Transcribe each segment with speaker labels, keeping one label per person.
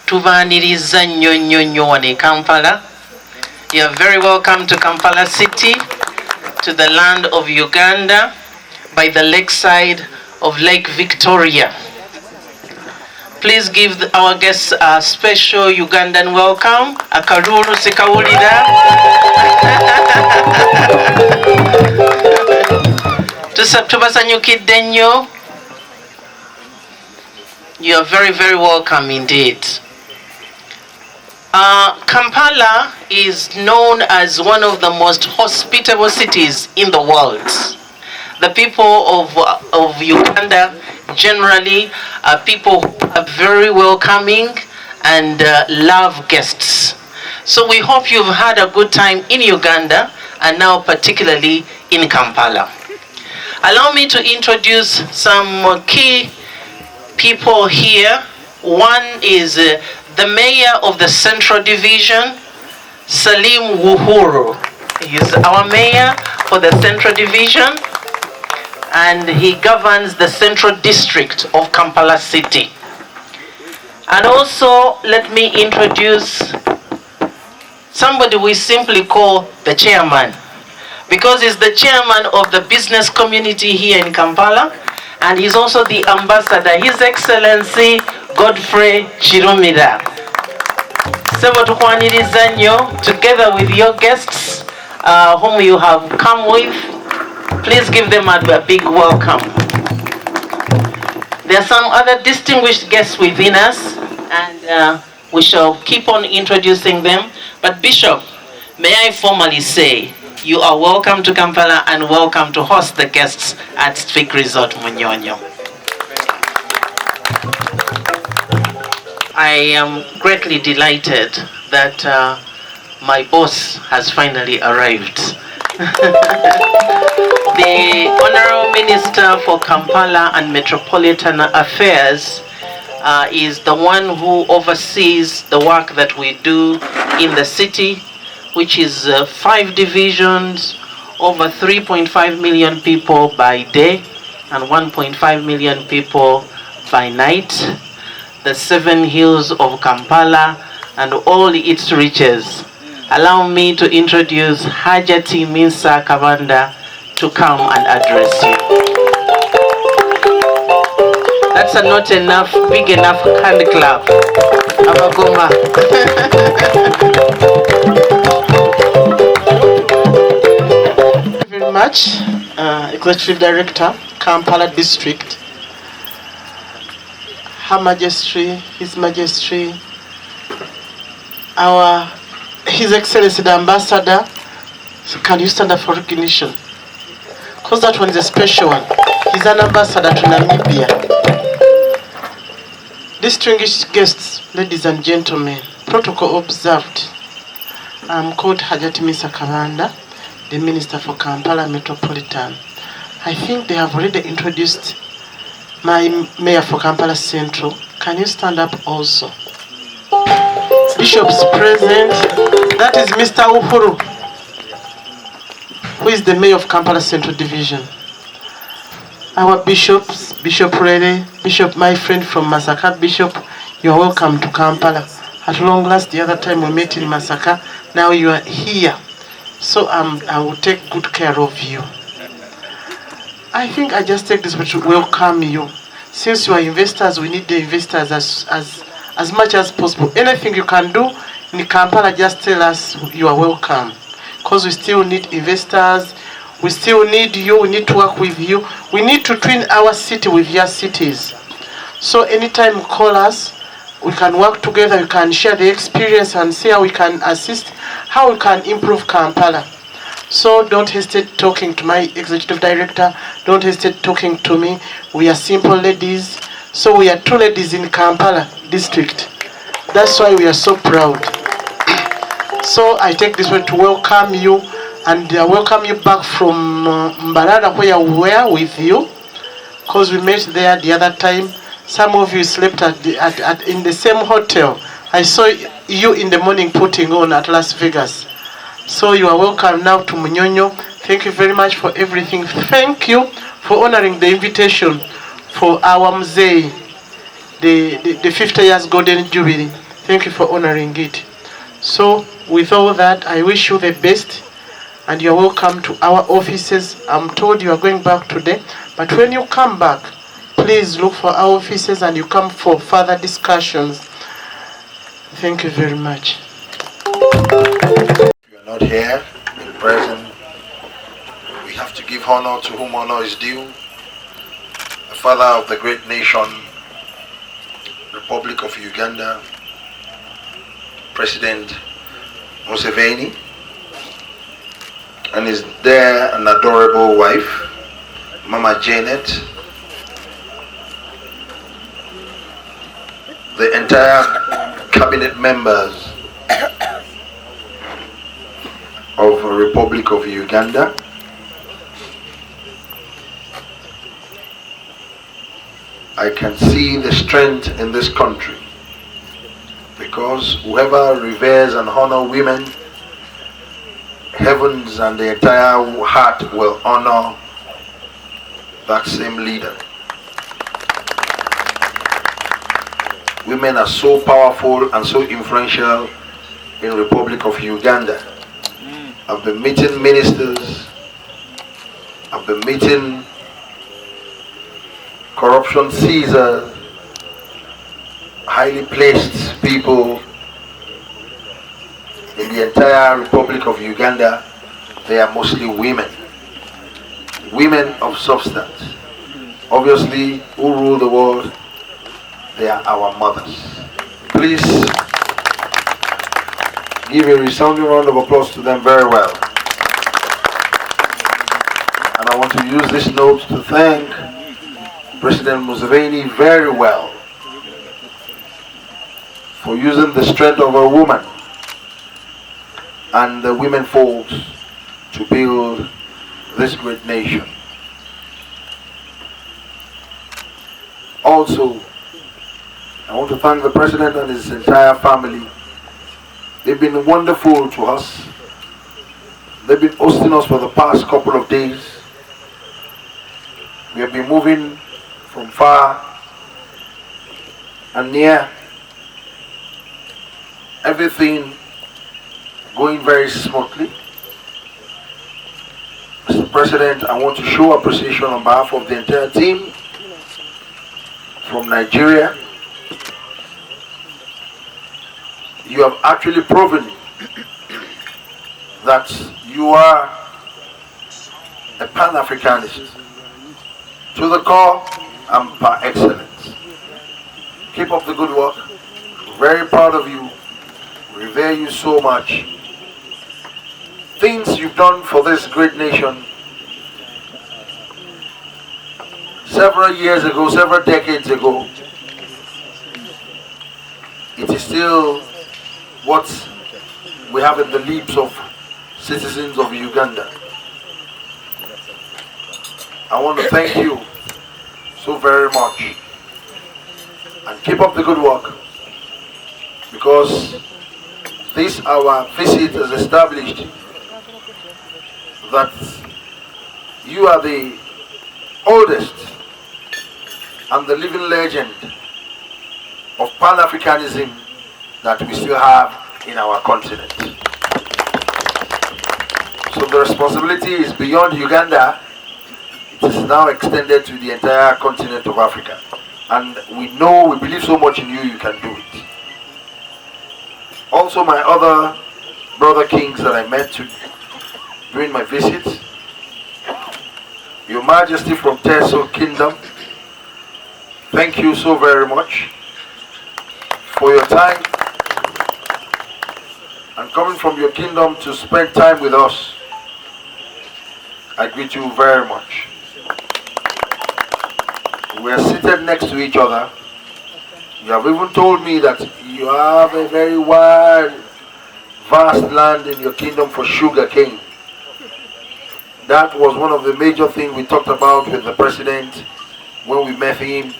Speaker 1: Tuvaniriza Munyonyo wano Kampala. You are very welcome to Kampala City, to the land of Uganda, by the lakeside of Lake Victoria. Please give our guests a special Ugandan welcome. Akaruru sikawulira. Tubasanyukidde nnyo. You are very, very welcome indeed. Kampala is known as one of the most hospitable cities in the world. The people of Uganda generally are people who are very welcoming and love guests. So we hope you've had a good time in Uganda and now particularly in Kampala. Allow me to introduce some key people here. One is the mayor of the Central Division, Salim Wuhuru. He is our mayor for the Central Division, and he governs the Central District of Kampala City. And also, let me introduce somebody we simply call the chairman, because he's the chairman of the business community here in Kampala, and he's also the ambassador, His Excellency Godfrey Chirumira. Sebo tukwaniriza nnyo, together with your guests whom you have come with. Please give them a big welcome. There are some other distinguished guests within us, and we shall keep on introducing them. But Bishop, may I formally say, you are welcome to Kampala and welcome to host the guests at Spik Resort Munyonyo. I am greatly delighted that my boss has finally arrived. The Honorable Minister for Kampala and Metropolitan Affairs is the one who oversees the work that we do in the city, which is 5 divisions, over 3.5 million people by day and 1.5 million people by night, the 7 hills of Kampala and all its riches. Allow me to introduce Hajati Minsa Kabanda to come and address you. That's not enough, big enough hand clap. Abagoma.
Speaker 2: Very much, Executive Director, Kampala District, Her Majesty, His Majesty, His Excellency the Ambassador. So can you stand up for recognition? Because that one is a special one. He's an ambassador to Namibia. Distinguished guests, ladies and gentlemen, protocol observed. I'm called Hajati Misa Kabanda, the Minister for Kampala Metropolitan. I think they have already introduced my Mayor for Kampala Central. Can you stand up also? Bishops present. That is Mr. Uhuru, who is the Mayor of Kampala Central Division. Our bishops, Bishop Rere, Bishop, my friend from Masaka. Bishop, you are welcome to Kampala. At long last, the other time we met in Masaka, now you are here. So I will take good care of you. I think I just take this to welcome you. Since you are investors, we need the investors as much as possible. Anything you can do in Kampala, just tell us you are welcome. Because we still need investors, we still need you, we need to work with you. We need to twin our city with your cities. So anytime you call us, we can work together, we can share the experience and see how we can assist, how we can improve Kampala. So don't hesitate talking to my executive director. Don't hesitate talking to me. We are simple ladies. So we are two ladies in Kampala district. That's why we are so proud. So I take this way to welcome you and welcome you back from Mbarara where we were with you. Because we met there the other time. Some of you slept in the same hotel. I saw you in the morning putting on at Las Vegas. So you are welcome now to Munyonyo. Thank you very much for everything. Thank you for honoring the invitation for our Mzee, the 50 years Golden Jubilee. Thank you for honoring it. So with all that, I wish you the best and you're welcome to our offices. I'm told you are going back today, but when you come back, please look for our offices and you come for further discussions. Thank you very much.
Speaker 3: Not here in present, we have to give honor to whom honor is due. The father of the great nation, Republic of Uganda, President Museveni, and his dear and adorable wife, Mama Janet, the entire cabinet members of the Republic of Uganda, I can see the strength in this country, because whoever reveres and honors women, heavens and the entire heart will honor that same leader. Women are so powerful and so influential in Republic of Uganda. I've been meeting ministers, I've been meeting corruption Caesars, highly placed people in the entire Republic of Uganda. They are mostly women, women of substance. Obviously, who rule the world? They are our mothers. Please give a resounding round of applause to them very well. And I want to use this note to thank President Museveni very well for using the strength of a woman and the women folks to build this great nation. Also, I want to thank the President and his entire family. They've been wonderful to us. They've been hosting us for the past couple of days. We have been moving from far and near. Everything going very smoothly. Mr. President, I want to show appreciation on behalf of the entire team from Nigeria. You have actually proven that you are a Pan-Africanist to the core and par excellence. Keep up the good work. Very proud of you. Revere you so much. Things you've done for this great nation several years ago, several decades ago, it is still what we have in the lips of citizens of Uganda. I want to thank you so very much and keep up the good work, because this our visit has established that you are the oldest and the living legend of Pan-Africanism that we still have in our continent. So the responsibility is beyond Uganda. It is now extended to the entire continent of Africa. And we believe so much in you, you can do it. Also, my other brother kings that I met during my visit, Your Majesty from Teso Kingdom, thank you so very much for your time and coming from your kingdom to spend time with us. I greet you very much. We are seated next to each other. You have even told me that you have a very wide, vast land in your kingdom for sugar cane. That was one of the major things we talked about with the president when we met him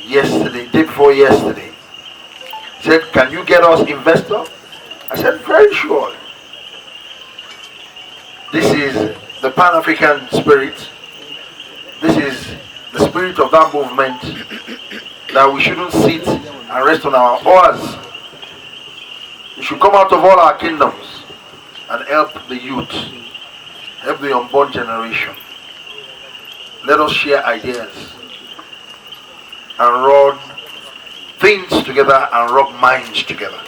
Speaker 3: yesterday, day before yesterday. He said, can you get us investor? I said, very sure. This is the Pan-African spirit. This is the spirit of that movement, that we shouldn't sit and rest on our oars. We should come out of all our kingdoms and help the youth, help the unborn generation. Let us share ideas and run things together and rub minds together.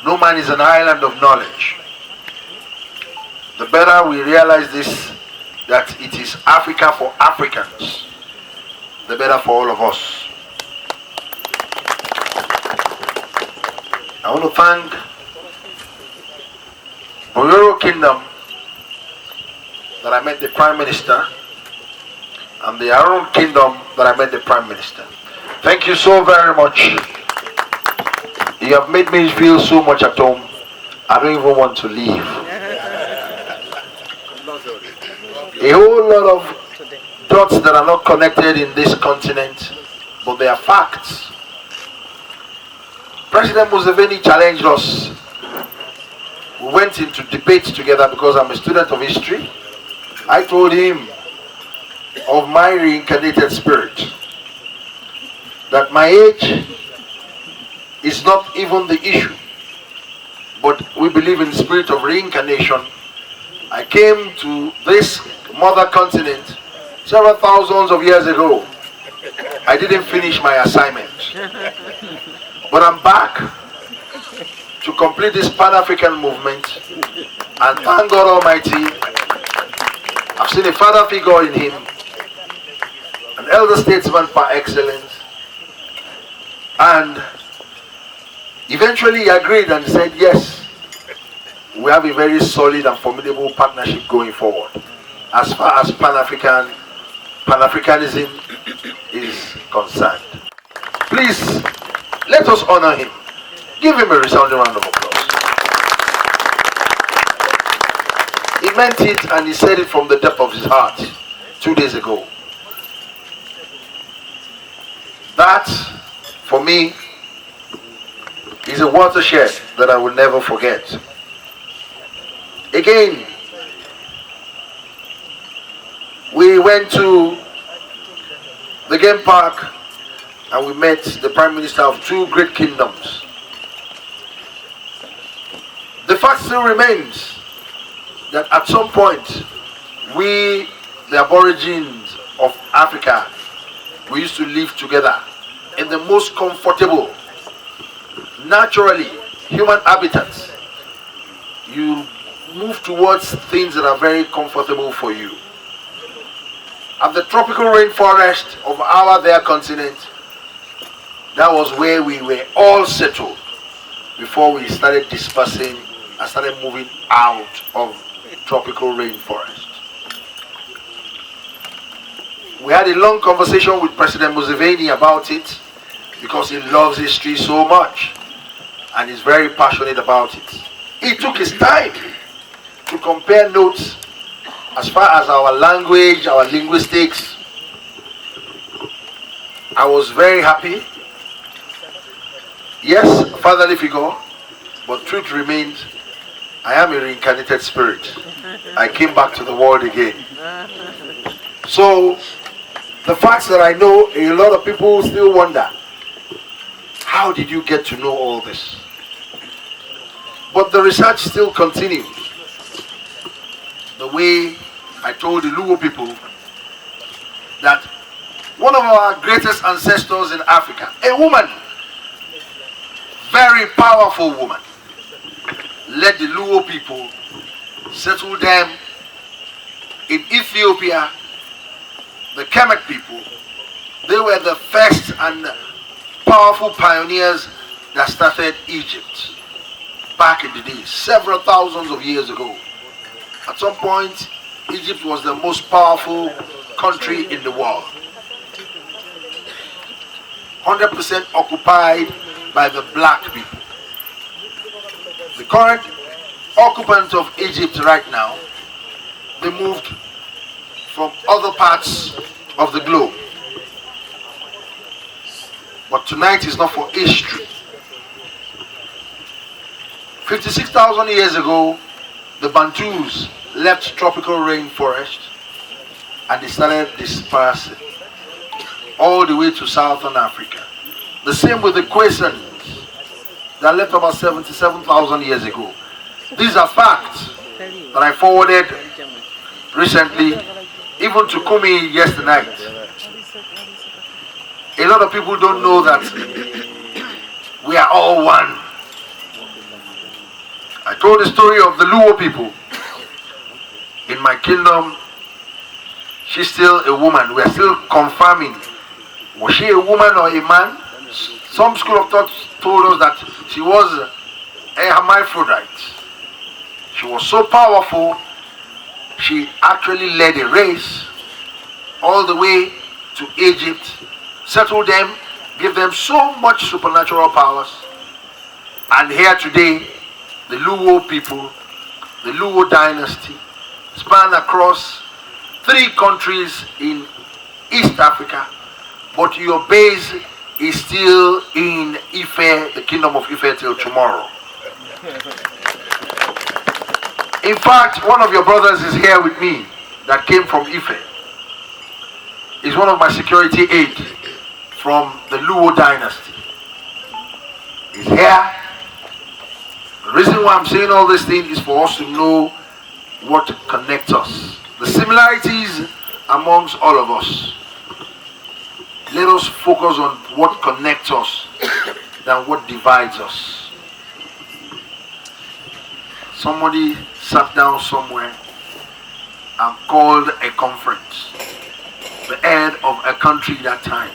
Speaker 3: No man is an island of knowledge. The better we realize this, that it is Africa for Africans, the better for all of us. I want to thank Munyonyo Kingdom that I met the Prime Minister, and the Aron Kingdom that I met the Prime Minister. Thank you so very much. You have made me feel so much at home. I don't even want to leave. A whole lot of dots that are not connected in this continent, but they are facts. President Museveni challenged us. We went into debate together because I'm a student of history. I told him of my reincarnated spirit, that my age is not even the issue, but we believe in the spirit of reincarnation. I came to this mother continent several thousands of years ago. I didn't finish my assignment, but I'm back to complete this Pan-African movement, and thank God Almighty, I've seen a father figure in him, an elder statesman par excellence, and eventually he agreed and said, yes, we have a very solid and formidable partnership going forward as far as Pan-Africanism is concerned. Please, let us honor him. Give him a resounding round of applause. He meant it, and he said it from the depth of his heart 2 days ago. That, for me, is a watershed that I will never forget. Again, we went to the game park and we met the Prime Minister of two great kingdoms. The fact still remains that at some point, we, the Aborigines of Africa, we used to live together in the most comfortable, naturally, human habitats. You move towards things that are very comfortable for you. At the tropical rainforest of our their continent, that was where we were all settled before we started dispersing and started moving out of tropical rainforest. We had a long conversation with President Museveni about it because he loves history so much and is very passionate about it. He took his time to compare notes as far as our language, our linguistics. I was very happy. Yes, fatherly figure, but truth remains, I am a reincarnated spirit. I came back to the world again. So, the facts that I know, a lot of people still wonder, how did you get to know all this? But the research still continues. The way I told the Luo people that one of our greatest ancestors in Africa, a woman, very powerful woman, led the Luo people, settle them in Ethiopia. The Kemet people, they were the first and powerful pioneers that started Egypt. back in the day, several thousands of years ago. At some point, Egypt was the most powerful country in the world. 100% occupied by the black people. The current occupants of Egypt right now, they moved from other parts of the globe. But tonight is not for history. 56,000 years ago, the Bantus left tropical rainforest and they started dispersing all the way to southern Africa. The same with the Quaesans that left about 77,000 years ago. These are facts that I forwarded recently, even to Kumi yesterday night. A lot of people don't know that we are all one. I told the story of the Luo people. In my kingdom, she's still a woman. We are still confirming. Was she a woman or a man? Some school of thought told us that she was a hermaphrodite. She was so powerful, she actually led a race all the way to Egypt, settled them, gave them so much supernatural powers. And here today, the Luo people, the Luo dynasty, span across 3 countries in East Africa, but your base is still in Ife, the kingdom of Ife, till tomorrow. In fact, one of your brothers is here with me that came from Ife. He's one of my security aides from the Luo dynasty. He's here. The reason why I'm saying all these things is for us to know what connects us. The similarities amongst all of us. Let us focus on what connects us than what divides us. Somebody sat down somewhere and called a conference. The head of a country that time.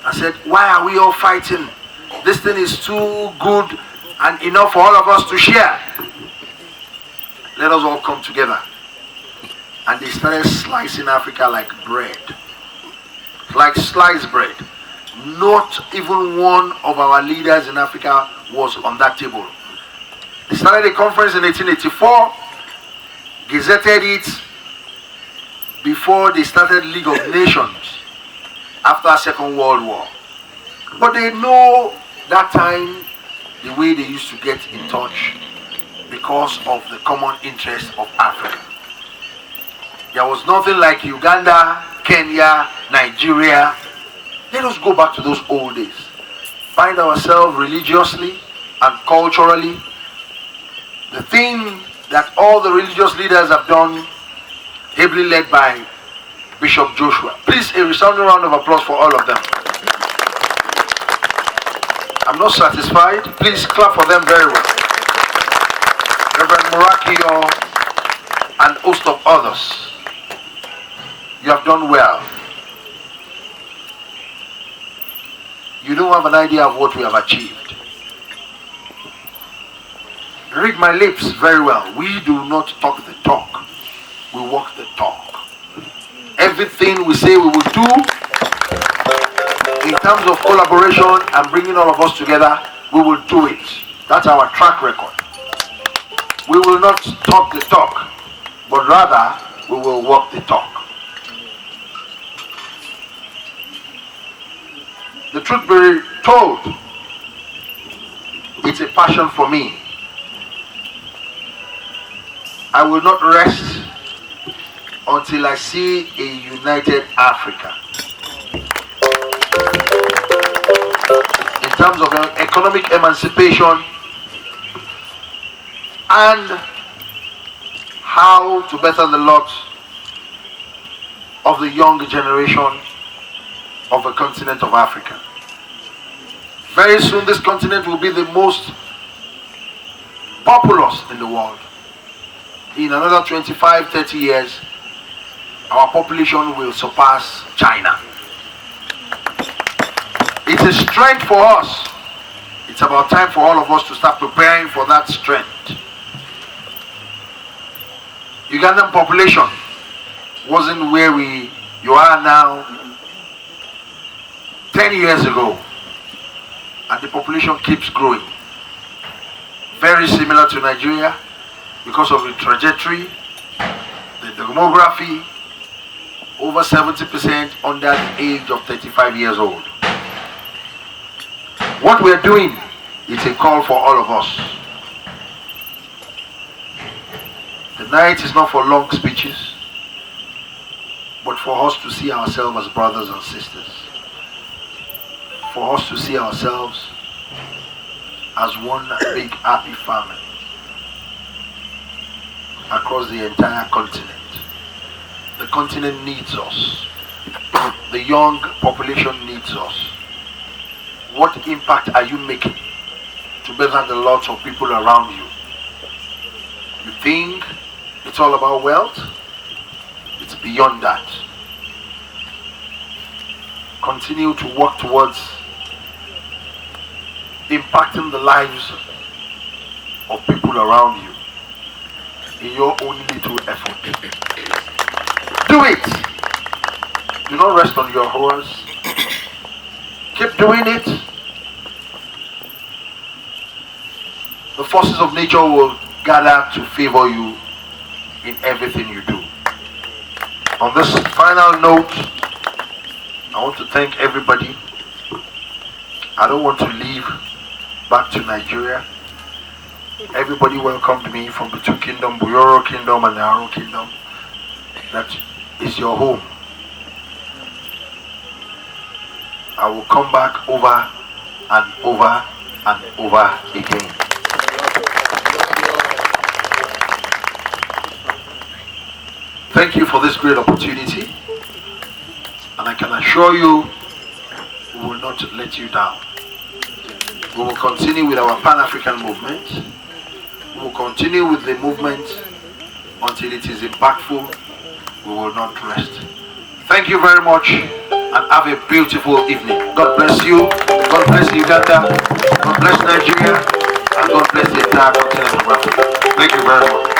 Speaker 3: I said, why are we all fighting? This thing is too good and enough for all of us to share. Let us all come together. And they started slicing Africa like bread. Like sliced bread. Not even one of our leaders in Africa was on that table. They started a conference in 1884, gazetted it before they started League of Nations after Second World War. But they know that time the way they used to get in touch because of the common interest of Africa. There was nothing like Uganda, Kenya, Nigeria. Let us go back to those old days. Find ourselves religiously and culturally. The thing that all the religious leaders have done, ably led by Bishop Joshua. Please, a resounding round of applause for all of them. I'm not satisfied. Please clap for them very well. Reverend Murakio and a host of others. You have done well. You don't have an idea of what we have achieved. Read my lips very well. We do not talk the talk. We walk the talk. Everything we say we will do in terms of collaboration and bringing all of us together, we will do it. That's our track record. We will not talk the talk, but rather we will walk the talk. The truth be told, it's a passion for me. I will not rest until I see a united Africa. In terms of economic emancipation and how to better the lot of the young generation of the continent of Africa. Very soon this continent will be the most populous in the world. In another 25, 30 years, our population will surpass China. It's a strength for us. It's It's about time for all of us to start preparing for that strength. Ugandan population wasn't where you are now 10 years ago, and the population keeps growing. Very similar to Nigeria because of the trajectory, the demography, over 70% under the age of 35 years old. What we're doing is a call for all of us. The night is not for long speeches, but for us to see ourselves as brothers and sisters. For us to see ourselves as one big happy family across the entire continent. The continent needs us. The young population needs us. What impact are you making to better the lots of people around you? You think it's all about wealth? It's beyond that. Continue to work towards impacting the lives of people around you in your own little effort. Do it! Do not rest on your horse. Keep doing it. The forces of nature will gather to favor you in everything you do. On this final note, I want to thank everybody. I don't want to leave back to Nigeria. Everybody welcomed me from the two kingdoms, Buyoro Kingdom and the Aro Kingdom. That is your home. I will come back over and over and over again. Thank you for this great opportunity, and I can assure you we will not let you down. We will continue with our Pan-African movement. We will continue with the movement until it is impactful. We will not rest. Thank you very much, and have a beautiful evening. God bless you. God bless Uganda. God bless Nigeria. And God bless the entire continent of Africa. Thank you very much.